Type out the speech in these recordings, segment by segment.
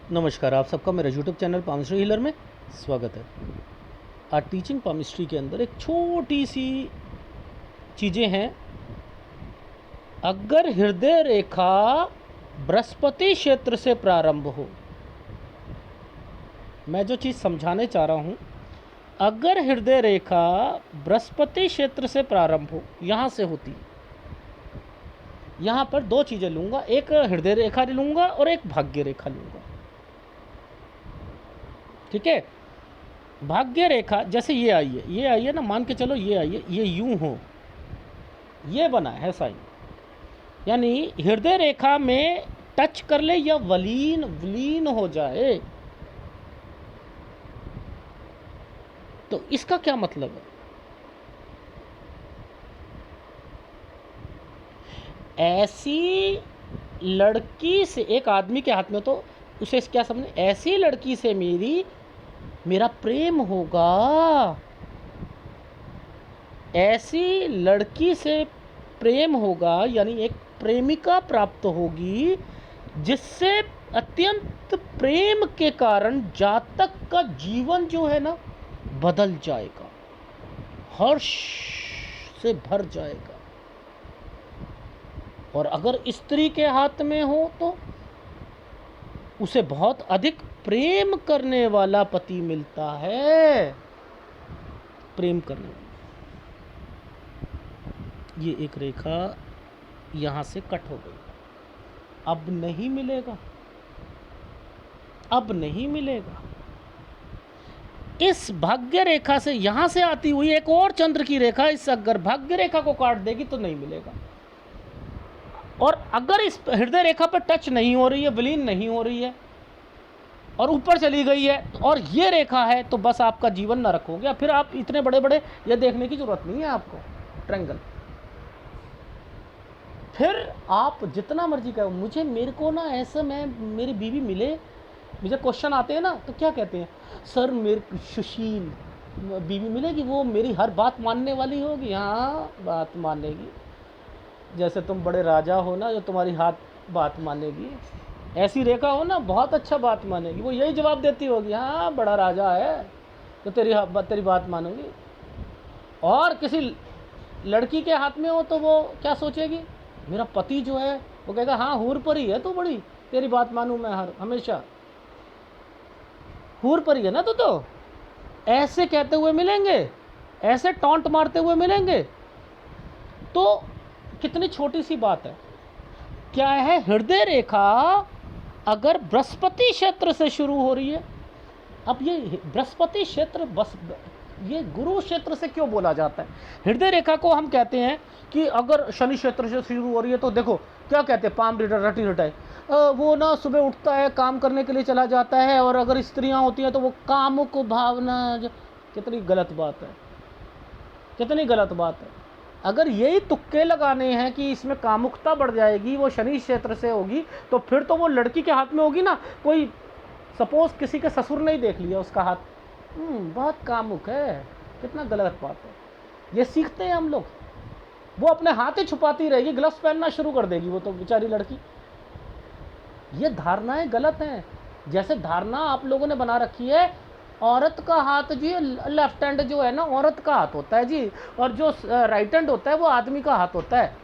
नमस्कार, आप सबका मेरे यूट्यूब चैनल पामिस्ट्री हीलर में स्वागत है। आज टीचिंग पामिस्ट्री के अंदर एक छोटी सी चीज़ें हैं। अगर हृदय रेखा बृहस्पति क्षेत्र से प्रारंभ हो, मैं जो चीज़ समझाने चाह रहा हूँ, अगर हृदय रेखा बृहस्पति क्षेत्र से प्रारंभ हो, यहाँ से होती है। यहाँ पर दो चीज़ें लूँगा, एक हृदय रेखा लूँगा और एक भाग्य रेखा लूँगा। ठीक है, भाग्य रेखा जैसे ये आई है ना, मान के चलो ये आई है, ये यूं हो, ये बना है साइन, यानी हृदय रेखा में टच कर ले या विलीन हो जाए, तो इसका क्या मतलब है? ऐसी लड़की से, एक आदमी के हाथ में, तो उसे क्या समझे, ऐसी लड़की से मेरा प्रेम होगा, ऐसी लड़की से प्रेम होगा, यानी एक प्रेमिका प्राप्त होगी जिससे अत्यंत प्रेम के कारण जातक का जीवन जो है ना बदल जाएगा, हर्ष से भर जाएगा। और अगर स्त्री के हाथ में हो तो उसे बहुत अधिक प्रेम करने वाला पति मिलता है, प्रेम करने वाला। ये एक रेखा यहाँ से कट हो गई, अब नहीं मिलेगा, अब नहीं मिलेगा। इस भाग्य रेखा से यहाँ से आती हुई एक और चंद्र की रेखा इस अगर भाग्य रेखा को काट देगी तो नहीं मिलेगा। और अगर इस हृदय रेखा पर टच नहीं हो रही है, विलीन नहीं हो रही है और ऊपर चली गई है और ये रेखा है, तो बस आपका जीवन नरक हो गया। फिर आप इतने बड़े बड़े ये देखने की जरूरत नहीं है आपको, ट्रायंगल। फिर आप जितना मर्जी कहो, मेरे को ना ऐसा, मेरी बीवी मिले, मुझे क्वेश्चन आते हैं ना, तो क्या कहते हैं, सर मेरे सुशील बीवी मिलेगी, वो मेरी हर बात मानने वाली होगी। हाँ, बात मानेगी, जैसे तुम बड़े राजा हो ना, जो तुम्हारी बात मानेगी। ऐसी रेखा हो ना, बहुत अच्छा बात मानेगी, वो यही जवाब देती होगी, हाँ बड़ा राजा है तो तेरी बात मानूंगी। और किसी लड़की के हाथ में हो तो वो क्या सोचेगी, मेरा पति जो है वो कहेगा, हाँ हूर परी है तू बड़ी, तेरी बात मानूं मैं हमेशा, हूर परी है ना तू। तो ऐसे कहते हुए मिलेंगे, ऐसे टॉन्ट मारते हुए मिलेंगे। तो कितनी छोटी सी बात है, क्या है, हृदय रेखा अगर बृहस्पति क्षेत्र से शुरू हो रही है। अब ये बृहस्पति क्षेत्र, बस ये गुरु क्षेत्र से क्यों बोला जाता है? हृदय रेखा को हम कहते हैं कि अगर शनि क्षेत्र से शुरू हो रही है तो देखो क्या कहते हैं, पाम रटी रटाए, वो ना सुबह उठता है, काम करने के लिए चला जाता है, और अगर स्त्रियां होती हैं तो वो कामुक भावना, कितनी गलत बात है, कितनी गलत बात है। अगर यही तुक्के लगाने हैं कि इसमें कामुकता बढ़ जाएगी, वो शनि क्षेत्र से होगी, तो फिर तो वो लड़की के हाथ में होगी ना। कोई सपोज किसी के ससुर ने ही देख लिया उसका हाथ, बहुत कामुक है, कितना गलत बात है। ये सीखते हैं हम लोग, वो अपने हाथ ही छुपाती रहेगी, ग्लव्स पहनना शुरू कर देगी वो तो बेचारी लड़की। ये धारणाएं गलत हैं। जैसे धारणा आप लोगों ने बना रखी है, औरत का हाथ जी, लेफ्ट हैंड जो है ना औरत का हाथ होता है जी, और जो राइट हैंड होता है वो आदमी का हाथ होता है।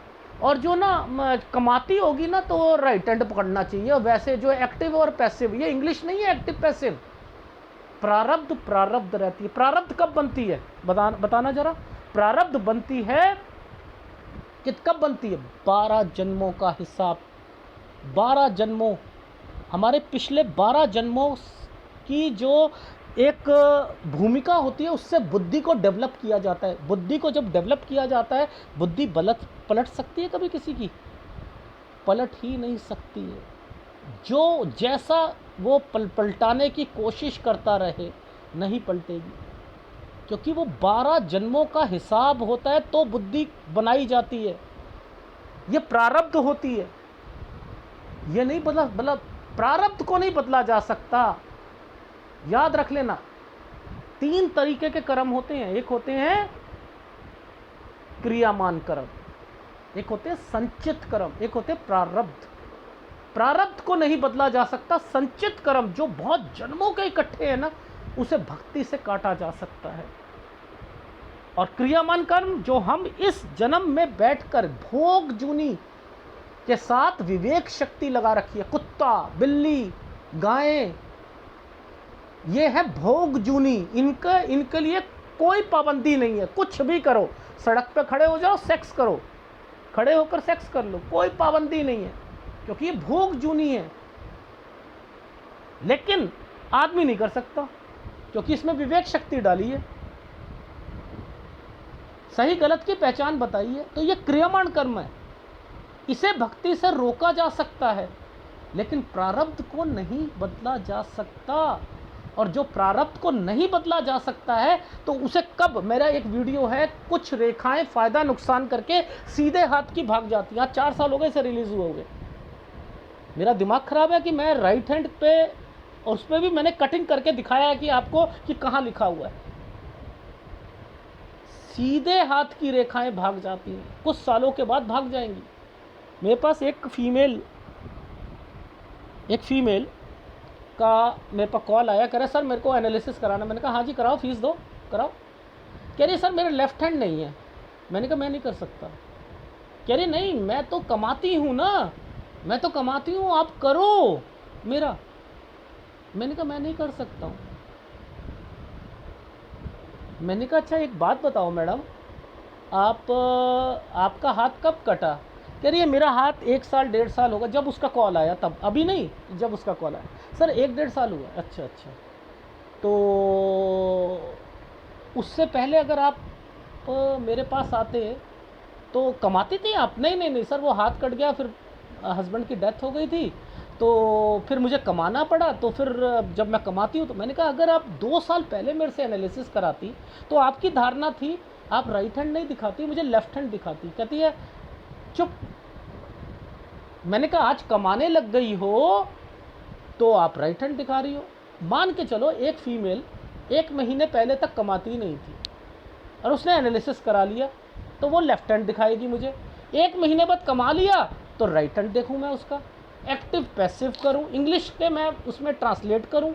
और जो ना कमाती होगी ना तो राइट हैंड पकड़ना चाहिए। वैसे जो एक्टिव और पैसिव, ये इंग्लिश नहीं है एक्टिव पैसिव, प्रारब्ध रहती है। प्रारब्ध कब बनती है, बताना जरा। प्रारब्ध बनती है कब बनती है, 12 जन्मों का हिसाब, 12 जन्मों, हमारे पिछले 12 जन्मों की जो एक भूमिका होती है, उससे बुद्धि को डेवलप किया जाता है। बुद्धि को जब डेवलप किया जाता है, बुद्धि पलट सकती है कभी किसी की? पलट ही नहीं सकती है। जो जैसा वो पलटाने की कोशिश करता रहे, नहीं पलटेगी, क्योंकि वो 12 जन्मों का हिसाब होता है, तो बुद्धि बनाई जाती है। ये प्रारब्ध होती है, ये नहीं बदला, प्रारब्ध को नहीं बदला जा सकता। याद रख लेना, 3 तरीके के कर्म होते हैं। एक होते हैं क्रियामान कर्म, एक होते हैं संचित कर्म, एक होते हैं प्रारब्ध। प्रारब्ध को नहीं बदला जा सकता, संचित कर्म जो बहुत जन्मों के इकट्ठे है ना, उसे भक्ति से काटा जा सकता है। और क्रियामान कर्म जो हम इस जन्म में बैठकर भोग जूनी के साथ विवेक शक्ति लगा रखी है, कुत्ता, बिल्ली, गायें, ये है भोग जूनी, इनके लिए कोई पाबंदी नहीं है, कुछ भी करो, सड़क पे खड़े हो जाओ, सेक्स करो, खड़े होकर सेक्स कर लो, कोई पाबंदी नहीं है, क्योंकि ये भोग जूनी है। लेकिन आदमी नहीं कर सकता, क्योंकि इसमें विवेक शक्ति डाली है, सही गलत की पहचान बताई है। तो ये क्रियामान कर्म है, इसे भक्ति से रोका जा सकता है, लेकिन प्रारब्ध को नहीं बदला जा सकता। और जो प्रारब्ध को नहीं बदला जा सकता है तो उसे कब, मेरा एक वीडियो है, कुछ रेखाएं फायदा नुकसान करके सीधे हाथ की भाग जाती हैं। आज 4 साल हो गए इसे रिलीज हुए हुए। मेरा दिमाग खराब है कि मैं राइट हैंड पे, और उस पर भी मैंने कटिंग करके दिखाया है कि आपको कि कहाँ लिखा हुआ है। सीधे हाथ की रेखाएं भाग जाती हैं, कुछ सालों के बाद भाग जाएंगी। मेरे पास एक फीमेल का मेरे पास कॉल आया, कह रहे सर मेरे को एनालिसिस कराना। मैंने कहा हाँ जी कराओ, फीस दो, कराओ। कह रही सर मेरा लेफ्ट हैंड नहीं है। मैंने कहा मैं नहीं कर सकता। कह रही नहीं मैं तो कमाती हूँ ना, मैं तो कमाती हूँ, आप करो मेरा। मैंने कहा मैं नहीं कर सकता हूँ। मैंने कहा अच्छा एक बात बताओ मैडम, आपका हाथ कब कटा? कह रही है मेरा हाथ 1 साल 1.5 साल होगा, जब उसका कॉल आया तब, अभी नहीं, जब उसका कॉल आया। सर 1-1.5 साल हुआ। अच्छा, तो उससे पहले अगर आप मेरे पास आते तो कमाती थी आप? नहीं सर, वो हाथ कट गया, फिर हस्बैंड की डेथ हो गई थी, तो फिर मुझे कमाना पड़ा, तो फिर जब मैं कमाती हूँ तो। मैंने कहा अगर आप 2 साल पहले मेरे से एनालिसिस कराती तो आपकी धारणा थी आप राइट हैंड नहीं दिखाती, मुझे लेफ्ट हैंड दिखाती। कहती है चुप। मैंने कहा आज कमाने लग गई हो तो आप राइट हैंड दिखा रही हो। मान के चलो एक फीमेल 1 महीने पहले तक कमाती नहीं थी और उसने एनालिसिस करा लिया, तो वो लेफ्ट हैंड दिखाएगी मुझे। 1 महीने बाद कमा लिया तो राइट हैंड देखूँ मैं उसका, एक्टिव पैसिव करूँ, इंग्लिश के मैं उसमें ट्रांसलेट करूँ,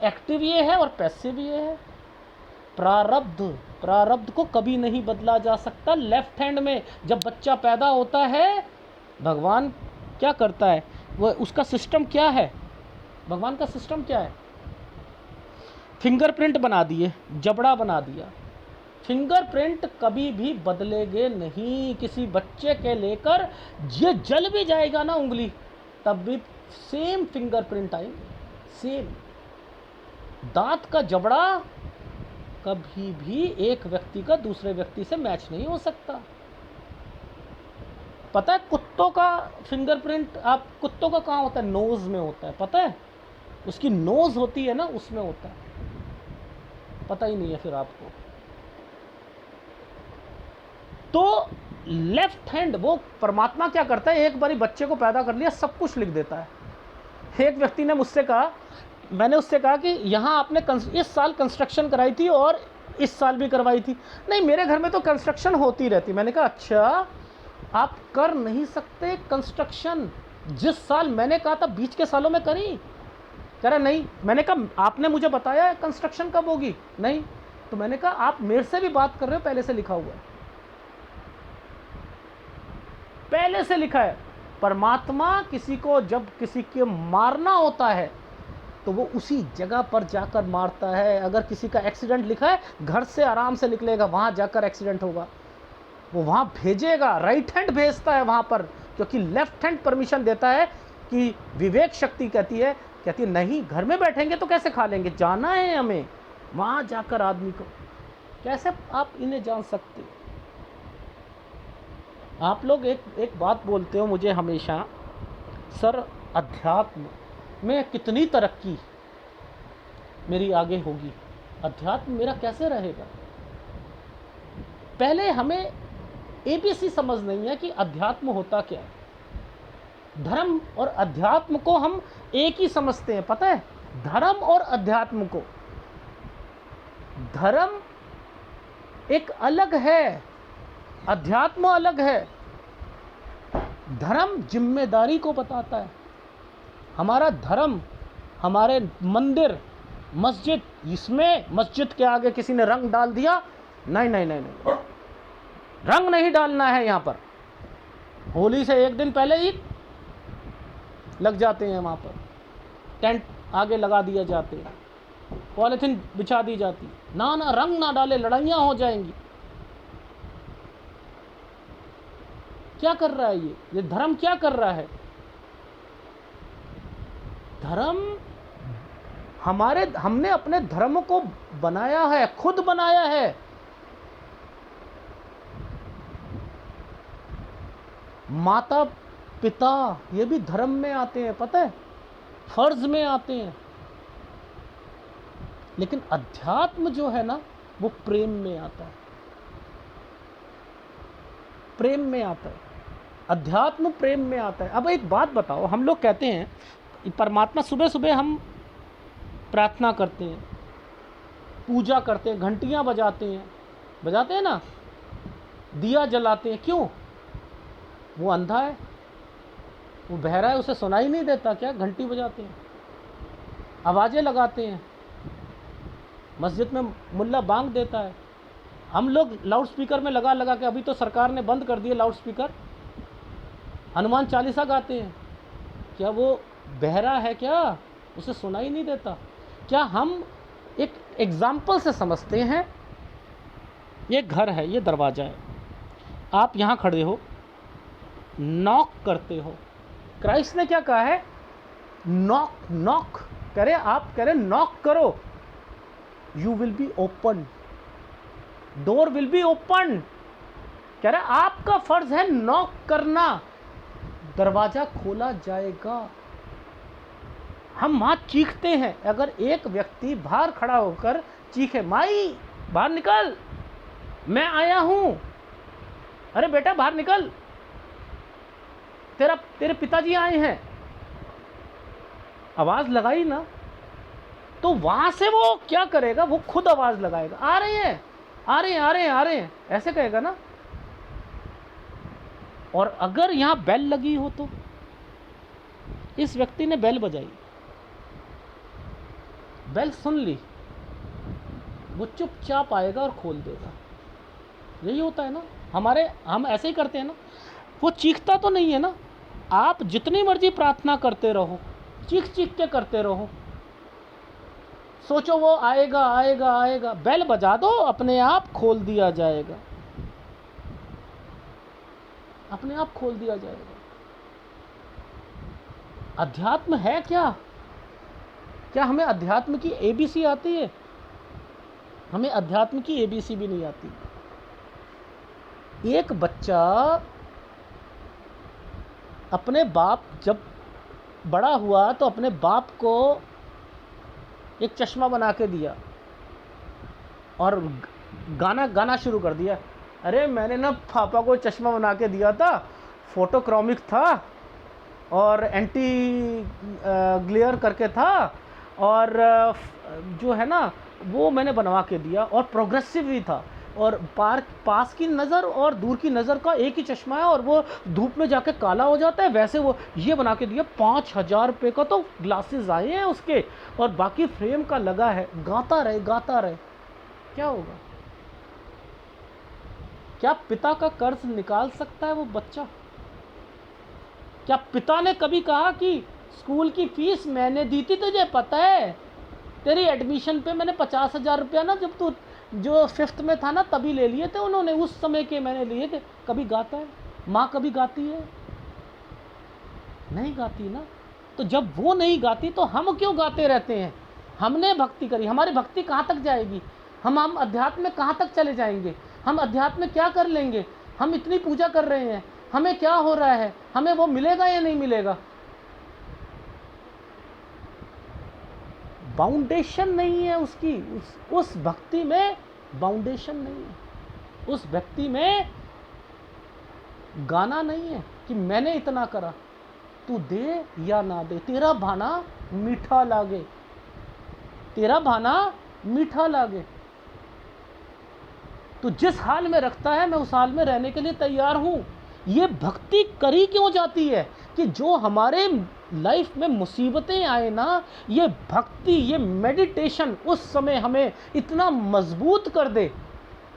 एक्टिव ये है और पैसिव ये है। प्रारब्ध को कभी नहीं बदला जा सकता। लेफ्ट हैंड में जब बच्चा पैदा होता है, भगवान क्या करता है, वो उसका सिस्टम क्या है, भगवान का सिस्टम क्या है? फिंगरप्रिंट बना दिए, जबड़ा बना दिया। फिंगरप्रिंट कभी भी बदलेंगे नहीं। किसी बच्चे के लेकर ये जल भी जाएगा ना उंगली, तब भी सेम फिंगरप्रिंट आएंगे, सेम। दांत का जबड़ा कभी भी एक व्यक्ति का दूसरे व्यक्ति से मैच नहीं हो सकता। पता है कुत्तों का फिंगरप्रिंट, आप कुत्तों का कहाँ होता है? नोज में होता है, पता है? उसकी नोज होती है ना, उसमें होता है। पता ही नहीं है फिर आपको। तो लेफ्ट हैंड, वो परमात्मा क्या करता है, एक बारी बच्चे को पैदा कर लिया, सब कुछ लिख देता है। एक व्यक्ति ने मुझसे कहा, मैंने उससे कहा कि यहाँ आपने इस साल कंस्ट्रक्शन कराई थी और इस साल भी करवाई थी। नहीं मेरे घर में तो कंस्ट्रक्शन होती रहती। मैंने कहा अच्छा आप कर नहीं सकते कंस्ट्रक्शन, जिस साल मैंने कहा था बीच के सालों में करी? कह रहा नहीं। मैंने कहा आपने मुझे बताया कंस्ट्रक्शन कब होगी? नहीं। तो मैंने कहा आप मेरे से भी बात कर रहे हो, पहले से लिखा हुआ है, पहले से लिखा है। परमात्मा किसी को जब किसी के मारना होता है तो वो उसी जगह पर जाकर मारता है। अगर किसी का एक्सीडेंट लिखा है, घर से आराम से निकलेगा, वहाँ जाकर एक्सीडेंट होगा, वो वहाँ भेजेगा, राइट हैंड भेजता है वहाँ पर, क्योंकि लेफ्ट हैंड परमिशन देता है कि विवेक शक्ति कहती है नहीं घर में बैठेंगे तो कैसे खा लेंगे, जाना है हमें वहाँ जाकर आदमी को। कैसे आप इन्हें जान सकते? आप लोग एक बात बोलते हो मुझे हमेशा, सर अध्यात्म में कितनी तरक्की मेरी आगे होगी, अध्यात्म मेरा कैसे रहेगा? पहले हमें ABC समझ नहीं है कि अध्यात्म होता क्या है। धर्म और अध्यात्म को हम एक ही समझते हैं, पता है? धर्म और अध्यात्म को, धर्म एक अलग है, अध्यात्म अलग है। धर्म जिम्मेदारी को बताता है, हमारा धर्म, हमारे मंदिर, मस्जिद, इसमें मस्जिद के आगे किसी ने रंग डाल दिया, नहीं नहीं नहीं नहीं, रंग नहीं डालना है। यहाँ पर होली से एक दिन पहले ही लग जाते हैं, वहाँ पर टेंट आगे लगा दिया जाते हैं, पॉलिथीन बिछा दी जाती, ना ना रंग ना डाले, लड़ाइयाँ हो जाएंगी। क्या कर रहा है ये धर्म क्या कर रहा है? धर्म हमने अपने धर्म को बनाया है, खुद बनाया है। माता पिता ये भी धर्म में आते हैं, पता है, फर्ज में आते हैं। लेकिन अध्यात्म जो है ना, वो प्रेम में आता है, प्रेम में आता है, अध्यात्म प्रेम में आता है। अब एक बात बताओ, हम लोग कहते हैं परमात्मा, सुबह सुबह हम प्रार्थना करते हैं, पूजा करते हैं, घंटियां बजाते हैं ना, दिया जलाते हैं, क्यों? वो अंधा है, वो बहरा है, उसे सुनाई नहीं देता क्या? घंटी बजाते हैं, आवाज़ें लगाते हैं, मस्जिद में मुल्ला बांग देता है, हम लोग लाउड स्पीकर में लगा लगा के, अभी तो सरकार ने बंद कर दिए लाउड स्पीकर, हनुमान चालीसा गाते हैं। क्या वो बहरा है क्या? उसे सुनाई नहीं देता क्या? हम एक एग्जाम्पल से समझते हैं, ये घर है, ये दरवाज़ा है, आप यहाँ खड़े हो, नॉक करते हो। क्राइस्ट ने क्या कहा है? नॉक नॉक करे, आप कह रहे नॉक करो, you will be open, door will be open. कह रहे आपका फर्ज है नॉक करना, दरवाजा खोला जाएगा। हम वहां चीखते हैं, अगर एक व्यक्ति बाहर खड़ा होकर चीखे, माई बाहर निकल, मैं आया हूं, अरे बेटा बाहर निकल, तेरे पिताजी आए हैं, आवाज लगाई ना, तो वहां से वो क्या करेगा? वो खुद आवाज लगाएगा, आ रहे हैं आ रहे हैं आ रहे हैं आ रहे हैं, ऐसे कहेगा ना। और अगर यहां बेल लगी हो तो, इस व्यक्ति ने बेल बजाई, बेल सुन ली, वो चुपचाप आएगा और खोल देगा। यही होता है ना, हम ऐसे ही करते हैं ना। वो चीखता तो नहीं है ना, आप जितनी मर्जी प्रार्थना करते रहो, चीख चीख के करते रहो, सोचो वो आएगा आएगा आएगा, बेल बजा दो, अपने आप खोल दिया जाएगा, अपने आप खोल दिया जाएगा। अध्यात्म है क्या? क्या हमें अध्यात्म की एबीसी आती है? हमें अध्यात्म की एबीसी भी नहीं आती। एक बच्चा अपने बाप, जब बड़ा हुआ तो अपने बाप को एक चश्मा बना के दिया और गाना शुरू कर दिया, अरे मैंने ना पापा को चश्मा बना के दिया था, फोटोक्रोमिक था और एंटी ग्लेयर करके था, और जो है ना वो मैंने बनवा के दिया, और प्रोग्रेसिव भी था, और पास की नज़र और दूर की नज़र का एक ही चश्मा है, और वो धूप में जाके काला हो जाता है, वैसे वो ये बना के दिया। 5,000 रुपये का तो ग्लासेस आए हैं उसके, और बाकी फ्रेम का लगा है। गाता रहे, क्या होगा? क्या पिता का कर्ज निकाल सकता है वो बच्चा? क्या पिता ने कभी कहा कि स्कूल की फीस मैंने दी थी, तुझे पता है, तेरी एडमिशन पे मैंने 50,000 रुपया ना, जब तू जो 5th में था ना तभी ले लिए थे उन्होंने, उस समय के मैंने लिए थे। कभी गाता है? माँ कभी गाती है? नहीं गाती ना। तो जब वो नहीं गाती तो हम क्यों गाते रहते हैं? हमने भक्ति करी, हमारी भक्ति कहाँ तक जाएगी? हम अध्यात्म में कहाँ तक चले जाएंगे? हम अध्यात्म में क्या कर लेंगे? हम इतनी पूजा कर रहे हैं, हमें क्या हो रहा है? हमें वो मिलेगा या नहीं मिलेगा? बाउंडेशन नहीं है उसकी, उस भक्ति में बाउंडेशन नहीं है, उस व्यक्ति में गाना नहीं है कि मैंने इतना करा, तू दे या ना दे, तेरा भाना मीठा लागे, तेरा भाना मीठा लागे। तो जिस हाल में रखता है मैं उस हाल में रहने के लिए तैयार हूं। ये भक्ति करी क्यों जाती है? कि जो हमारे लाइफ में मुसीबतें आए ना, ये भक्ति, ये मेडिटेशन उस समय हमें इतना मजबूत कर दे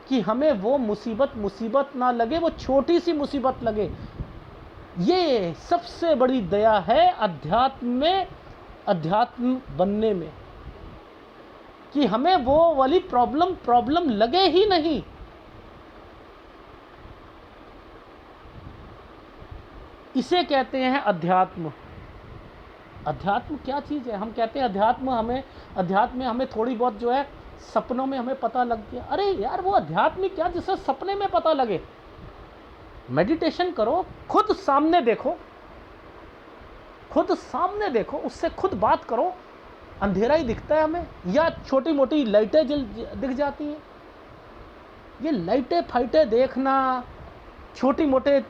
कि हमें वो मुसीबत ना लगे, वो छोटी सी मुसीबत लगे। ये सबसे बड़ी दया है अध्यात्म बनने में, कि हमें वो वाली प्रॉब्लम लगे ही नहीं। इसे कहते हैं अध्यात्म। अध्यात्म क्या चीज़ है? हम कहते हैं अध्यात्म में हमें थोड़ी बहुत जो है सपनों में हमें पता लग गया। अरे यार, वो अध्यात्म क्या जिसे सपने में पता लगे? मेडिटेशन करो, खुद सामने देखो, उससे खुद बात करो। अंधेरा ही दिखता है हमें, या छोटी मोटी लाइटें दिख जाती हैं। ये लाइटें फाइटें देखना, छोटी मोटे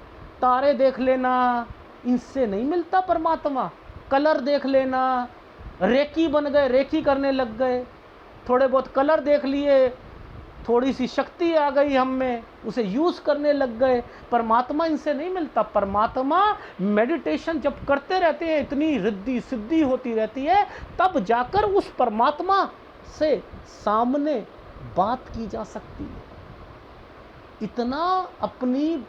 तारे देख लेना, इनसे नहीं मिलता परमात्मा। कलर देख लेना, रेकी बन गए, रेकी करने लग गए, थोड़े बहुत कलर देख लिए, थोड़ी सी शक्ति आ गई हम में, उसे यूज़ करने लग गए। परमात्मा इनसे नहीं मिलता। परमात्मा मेडिटेशन जब करते रहते हैं, इतनी रिद्धि सिद्धि होती रहती है, तब जाकर उस परमात्मा से सामने बात की जा सकती है। इतना अपनी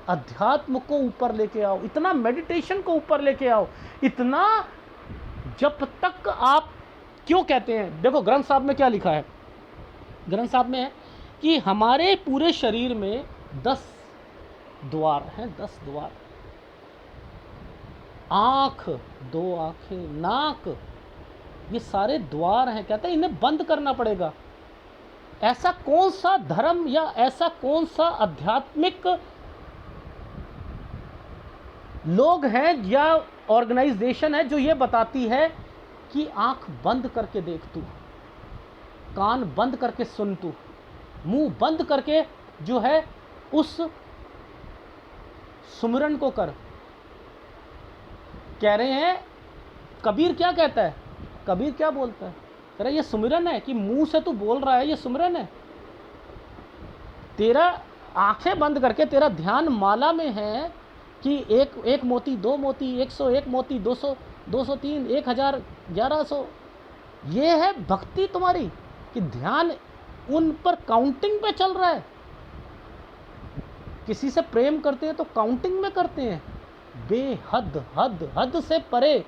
अध्यात्म को ऊपर लेके आओ, इतना मेडिटेशन को ऊपर लेके आओ, इतना जब तक आप, क्यों कहते हैं, देखो ग्रंथ साहब में क्या लिखा है? ग्रंथ साहब में है कि हमारे पूरे शरीर में 10 द्वार हैं, 10 द्वार। आँख, 2 आँखें, नाक, ये सारे द्वार हैं। कहते हैं इन्हें बंद करना पड़ेगा। ऐसा कौन सा धर्म या ऐसा कौन सा आध्यात्मिक लोग हैं या ऑर्गेनाइजेशन है जो ये बताती है कि आँख बंद करके देख तू, कान बंद करके सुन तू, मुंह बंद करके जो है उस सुमिरन को कर। कह रहे हैं, कबीर क्या कहता है? कबीर क्या बोलता है? कह रहा है ये सुमिरन है कि मुंह से तू बोल रहा है, ये सुमिरन है। तेरा आंखें बंद करके तेरा ध्यान माला में है कि एक मोती, 2 मोती, 101 मोती, 200, 203, 1000, 1100। ये है भक्ति तुम्हारी, कि ध्यान उन पर काउंटिंग पे चल रहा है। किसी से प्रेम करते हैं तो काउंटिंग में करते हैं, बेहद, हद से परे,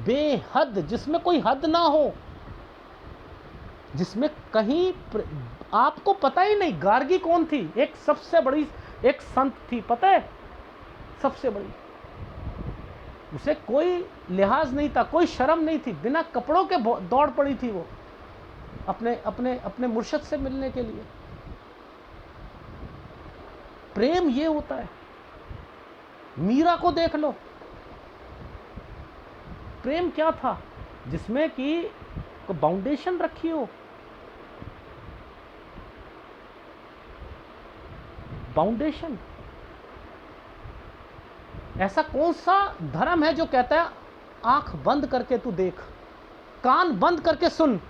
बेहद, जिसमें कोई हद ना हो, जिसमें कहीं आपको पता ही नहीं। गार्गी कौन थी? एक सबसे बड़ी एक संत थी, पता है? सबसे बड़ी, उसे कोई लिहाज नहीं था, कोई शर्म नहीं थी, बिना कपड़ों के दौड़ पड़ी थी वो अपने मुर्शद से मिलने के लिए। प्रेम ये होता है। मीरा को देख लो, प्रेम क्या था? जिसमें कि बाउंडेशन रखी हो, बाउंडेशन। ऐसा कौन सा धर्म है जो कहता है आंख बंद करके तू देख, कान बंद करके सुन,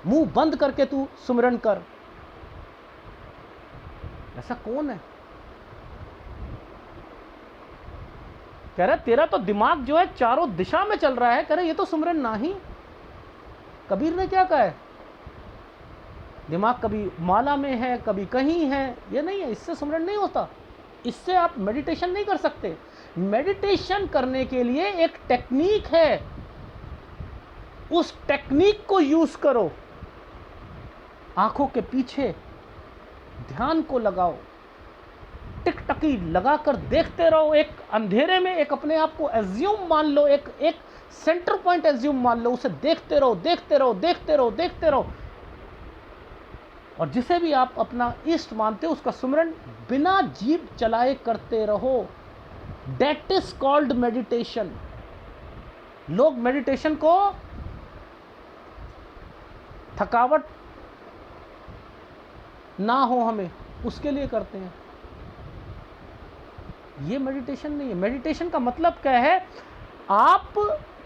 मुंह बंद करके तू सुमिरन कर? ऐसा कौन है? कह रहा तेरा तो दिमाग जो है चारों दिशा में चल रहा है। कह रहा ये तो सुमिरन नहीं। कबीर ने क्या कहा है? दिमाग कभी माला में है, कभी कहीं है, ये नहीं है, इससे सुमिरन नहीं होता। इससे आप मेडिटेशन नहीं कर सकते। मेडिटेशन करने के लिए एक टेक्निक है, उस टेक्निक को यूज करो। आंखों के पीछे ध्यान को लगाओ, टिकटकी लगाकर देखते रहो। एक अंधेरे में एक अपने आप को एज्यूम मान लो, एक सेंटर पॉइंट एज्यूम मान लो, उसे देखते रहो, देखते रहो, देखते रहो, देखते रहो। और जिसे भी आप अपना इष्ट मानते हो उसका सुमिरन बिना जीभ चलाए करते रहो। That is called meditation. लोग मेडिटेशन को थकावट ना हो हमें उसके लिए करते हैं। ये मेडिटेशन नहीं है। मेडिटेशन का मतलब क्या है? आप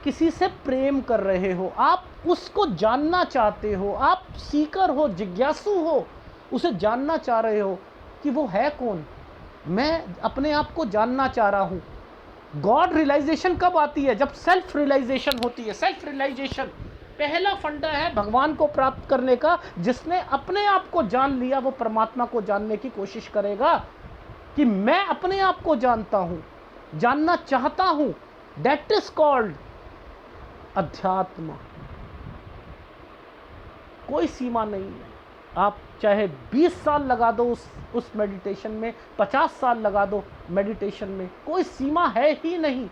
किसी से प्रेम कर रहे हो, आप उसको जानना चाहते हो, आप सीकर हो, जिज्ञासु हो, उसे जानना चाह रहे हो कि वो है कौन। मैं अपने आप को जानना चाह रहा हूँ, गॉड रियलाइजेशन कब आती है? जब सेल्फ रियलाइजेशन होती है। सेल्फ रियलाइजेशन पहला फंडा है भगवान को प्राप्त करने का। जिसने अपने आप को जान लिया वो परमात्मा को जानने की कोशिश करेगा कि मैं अपने आप को जानता हूं, जानना चाहता हूं। दैट इज कॉल्ड अध्यात्म। कोई सीमा नहीं है। आप चाहे 20 साल लगा दो उस मेडिटेशन में, 50 साल लगा दो मेडिटेशन में, कोई सीमा है ही नहीं।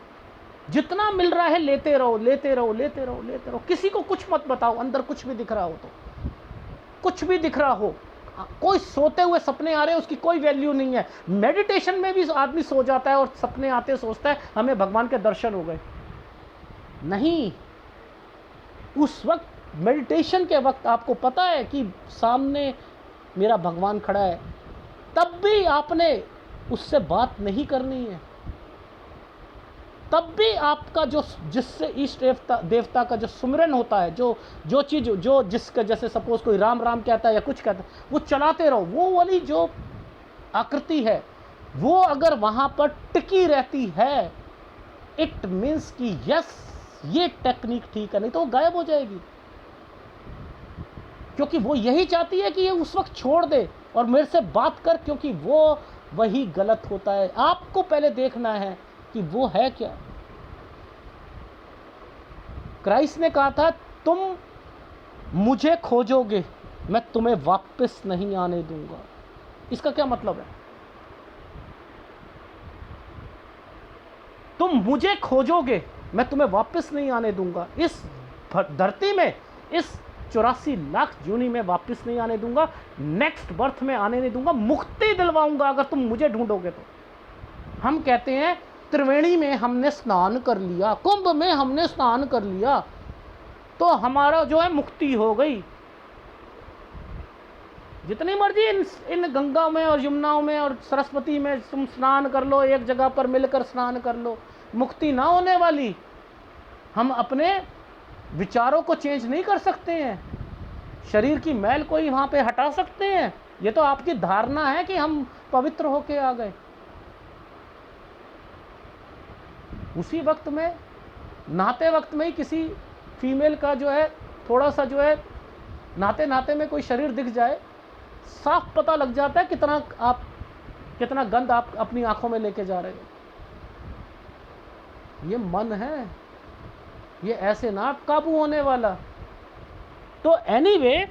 जितना मिल रहा है लेते रहो, लेते रहो, लेते रहो, लेते रहो। किसी को कुछ मत बताओ, अंदर कुछ भी दिख रहा हो तो, कुछ भी दिख रहा हो। कोई सोते हुए सपने आ रहे हैं, उसकी कोई वैल्यू नहीं है। मेडिटेशन में भी आदमी सो जाता है और सपने आते सोचता है हमें भगवान के दर्शन हो गए। नहीं, उस वक्त मेडिटेशन के वक्त आपको पता है कि सामने मेरा भगवान खड़ा है, तब भी आपने उससे बात नहीं करनी है। तब भी आपका जो जिससे इष्ट देवता का जो सुमिरन होता है, जो चीज़ जो जिसका, जैसे सपोज कोई राम राम कहता है या कुछ कहता है, वो चलाते रहो। वो वाली जो आकृति है वो अगर वहाँ पर टिकी रहती है, इट मीन्स कि यस ये टेक्निक ठीक है, नहीं तो वो गायब हो जाएगी। क्योंकि वो यही चाहती है कि ये उस वक्त छोड़ दे और मेरे से बात कर, क्योंकि वो वही गलत होता है। आपको पहले देखना है कि वो है क्या। क्राइस्ट ने कहा था तुम मुझे खोजोगे, मैं तुम्हें वापस नहीं आने दूंगा। इसका क्या मतलब है? तुम मुझे खोजोगे, मैं तुम्हें वापस नहीं आने दूंगा। इस धरती में, इस 84 लाख जूनी में वापस नहीं आने दूंगा। नेक्स्ट बर्थ में आने नहीं दूंगा। मुक्ति दिलवाऊंगा अगर तुम मुझे ढूंढोगे तो। हम कहते हैं त्रिवेणी में हमने स्नान कर लिया, कुंभ में हमने स्नान कर लिया, तो हमारा जो है मुक्ति हो गई। जितनी मर्जी इन गंगा में और यमुनाओं में और सरस्वती में तुम स्नान कर लो, एक जगह पर मिलकर स्नान कर लो, मुक्ति ना होने वाली। हम अपने विचारों को चेंज नहीं कर सकते हैं। शरीर की मैल कोई वहाँ पे हटा सकते हैं? ये तो आपकी धारणा है कि हम पवित्र होके आ गए। उसी वक्त में, नहाते वक्त में ही किसी फीमेल का जो है थोड़ा सा जो है नहाते नहाते में कोई शरीर दिख जाए, साफ पता लग जाता है कितना गंद आप अपनी आंखों में लेके जा रहे हो। ये मन है, ये ऐसे ना काबू होने वाला। तो एनीवे,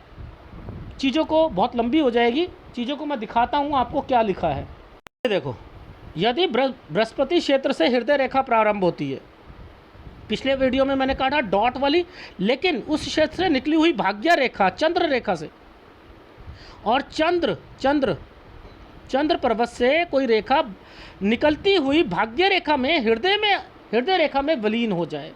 चीज़ों को बहुत लंबी हो जाएगी, चीज़ों को मैं दिखाता हूँ आपको क्या लिखा है। देखो, यदि बृहस्पति क्षेत्र से हृदय रेखा प्रारंभ होती है, पिछले वीडियो में मैंने कहा था डॉट वाली, लेकिन उस क्षेत्र से निकली हुई भाग्य रेखा रेखा से, और चंद्र पर्वत से कोई रेखा निकलती हुई भाग्य रेखा में हृदय रेखा में विलीन हो जाए,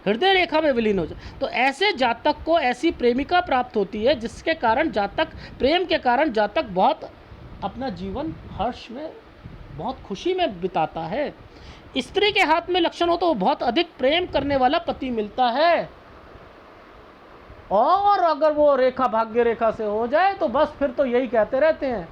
हृदय रेखा में विलीन हो जाए, तो ऐसे जातक को ऐसी प्रेमिका प्राप्त होती है जिसके कारण जातक, प्रेम के कारण जातक बहुत अपना जीवन हर्ष में, बहुत खुशी में बिताता है। स्त्री के हाथ में लक्षण हो तो बहुत अधिक प्रेम करने वाला पति मिलता है। और अगर वो रेखा भाग्य रेखा से हो जाए तो बस फिर तो यही कहते रहते हैं,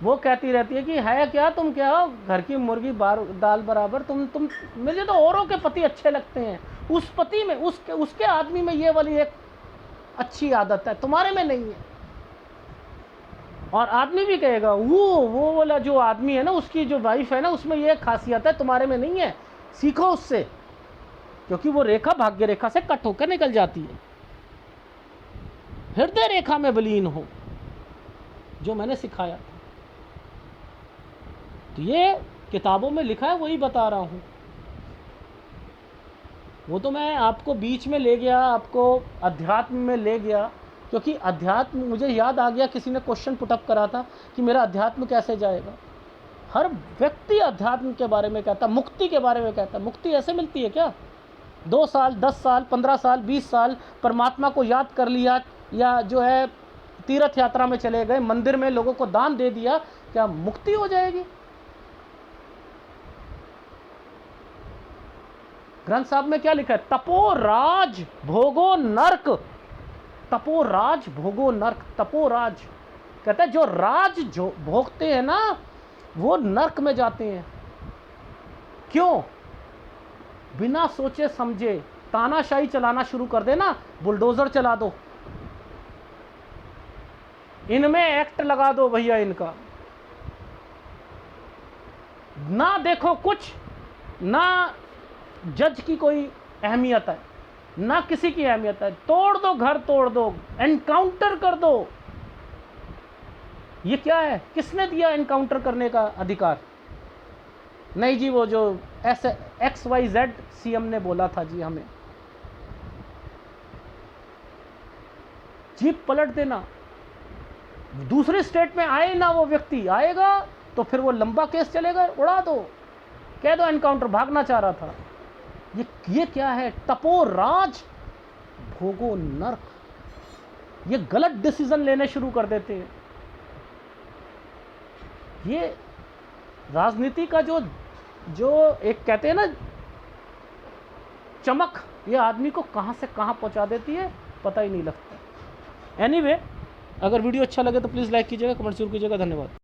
वो कहती रहती है कि है क्या, तुम क्या हो, घर की मुर्गी दाल बराबर, तुम मुझे तो औरों के पति अच्छे लगते हैं। उस पति में, उसके आदमी में ये वाली एक अच्छी आदत है, तुम्हारे में नहीं है। और आदमी भी कहेगा वो वाला जो आदमी है ना, उसकी जो वाइफ है ना, उसमें ये खासियत है, तुम्हारे में नहीं है, सीखो उससे, क्योंकि वो रेखा भाग्य रेखा से कट होकर निकल जाती है। हृदय रेखा में विलीन हो, जो मैंने सिखाया था, तो ये किताबों में लिखा है, वही बता रहा हूँ। वो तो मैं आपको बीच में ले गया, आपको अध्यात्म में ले गया, क्योंकि अध्यात्म, मुझे याद आ गया, किसी ने क्वेश्चन पुटअप करा था कि मेरा अध्यात्म कैसे जाएगा। हर व्यक्ति अध्यात्म के बारे में कहता, मुक्ति के बारे में कहता। मुक्ति ऐसे मिलती है क्या? 2 साल, 10 साल, 15 साल, 20 साल परमात्मा को याद कर लिया, या जो है तीर्थ यात्रा में चले गए, मंदिर में लोगों को दान दे दिया, क्या मुक्ति हो जाएगी? ग्रंथ साहब में क्या लिखा है? तपोराज भोगो नर्क, तपोराज भोगो नर्क। तपोराज कहता है जो राज जो भोगते हैं ना, वो नर्क में जाते हैं। क्यों? बिना सोचे समझे तानाशाही चलाना शुरू कर देना, बुलडोजर चला दो, इनमें एक्ट लगा दो भैया इनका, ना देखो कुछ, ना जज की कोई अहमियत है, ना किसी की अहमियत है, तोड़ दो घर, तोड़ दो, एनकाउंटर कर दो। ये क्या है? किसने दिया एनकाउंटर करने का अधिकार? नहीं जी, वो जो XYZ CM ने बोला था जी हमें। जीप पलट देना, दूसरे स्टेट में आए ना वो व्यक्ति, आएगा तो फिर वो लंबा केस चलेगा, उड़ा दो, कह दो एनकाउंटर, भागना चाह रहा था। ये क्या है? तपो राज भोगो नर्क। ये गलत डिसीजन लेने शुरू कर देते हैं। ये राजनीति का जो एक कहते हैं ना चमक, ये आदमी को कहां से कहां पहुंचा देती है, पता ही नहीं लगता। एनीवे, अगर वीडियो अच्छा लगे तो प्लीज़ लाइक कीजिएगा, कमेंट जरूर कीजिएगा। धन्यवाद।